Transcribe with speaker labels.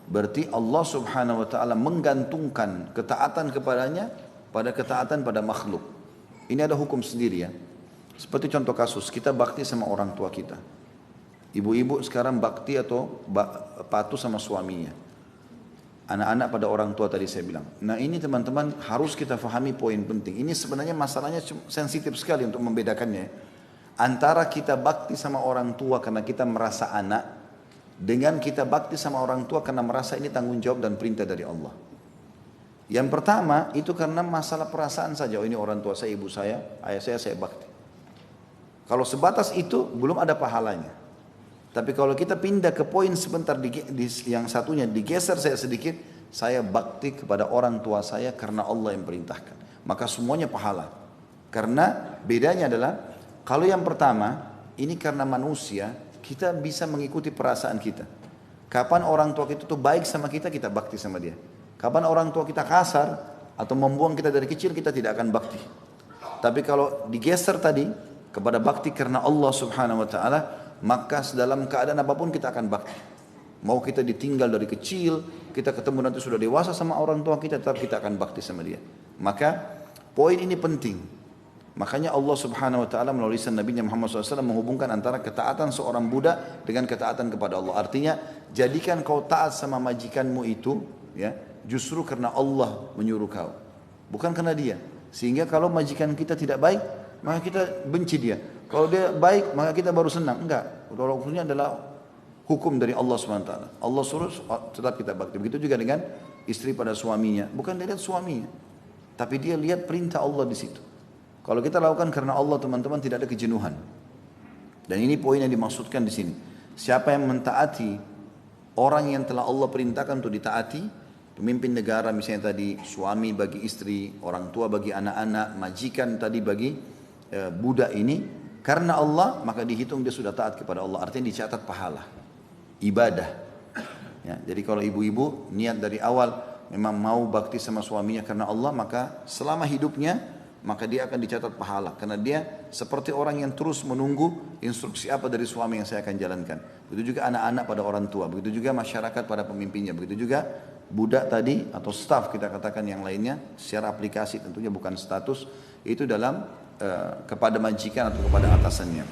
Speaker 1: berarti Allah subhanahu wa ta'ala menggantungkan ketaatan kepadanya pada ketaatan pada makhluk. Ini ada hukum sendiri ya. Seperti contoh kasus, kita bakti sama orang tua kita. Ibu-ibu sekarang bakti atau patuh sama suaminya. Anak-anak pada orang tua tadi saya bilang. Nah ini teman-teman harus kita fahami poin penting. Ini sebenarnya masalahnya sensitif sekali untuk membedakannya. Antara kita bakti sama orang tua karena kita merasa anak, dengan kita bakti sama orang tua karena merasa ini tanggung jawab dan perintah dari Allah. Yang pertama itu karena masalah perasaan saja. Oh ini orang tua saya, ibu saya, ayah saya bakti. Kalau sebatas itu belum ada pahalanya. Tapi kalau kita pindah ke poin sebentar yang satunya digeser saya sedikit, saya bakti kepada orang tua saya karena Allah yang perintahkan. Maka semuanya pahala. Karena bedanya adalah kalau yang pertama ini karena manusia kita bisa mengikuti perasaan kita. Kapan orang tua kita tuh baik sama kita, kita bakti sama dia. Kapan orang tua kita kasar atau membuang kita dari kecil, kita tidak akan bakti. Tapi kalau digeser tadi kepada bakti karena Allah subhanahu wa ta'ala, maka dalam keadaan apapun kita akan bakti. Mau kita ditinggal dari kecil, kita ketemu nanti sudah dewasa sama orang tua kita, tetap kita akan bakti sama dia. Maka poin ini penting. Makanya Allah subhanahu wa ta'ala melalui Nabi Muhammad SAW menghubungkan antara ketaatan seorang budak dengan ketaatan kepada Allah. Artinya jadikan kau taat sama majikanmu itu ya, justru karena Allah menyuruh kau, bukan karena dia. Sehingga kalau majikan kita tidak baik, maka kita benci dia. Kalau dia baik, maka kita baru senang. Enggak. Hukumnya adalah hukum dari Allah SWT. Allah suruh tetap kita bakti. Begitu juga dengan istri pada suaminya. Bukan dia lihat suaminya, tapi dia lihat perintah Allah di situ. Kalau kita lakukan karena Allah, teman-teman, tidak ada kejenuhan. Dan ini poin yang dimaksudkan di sini. Siapa yang mentaati orang yang telah Allah perintahkan untuk ditaati, pemimpin negara misalnya tadi, suami bagi istri, orang tua bagi anak-anak, majikan tadi bagi budak ini, karena Allah maka dihitung dia sudah taat kepada Allah. Artinya dicatat pahala ibadah ya. Jadi kalau ibu-ibu niat dari awal memang mau bakti sama suaminya karena Allah, maka selama hidupnya maka dia akan dicatat pahala, karena dia seperti orang yang terus menunggu instruksi apa dari suami yang saya akan jalankan. Begitu juga anak-anak pada orang tua, begitu juga masyarakat pada pemimpinnya, begitu juga budak tadi atau staf kita katakan yang lainnya, secara aplikasi tentunya bukan status, itu dalam kepada majikan atau kepada atasannya.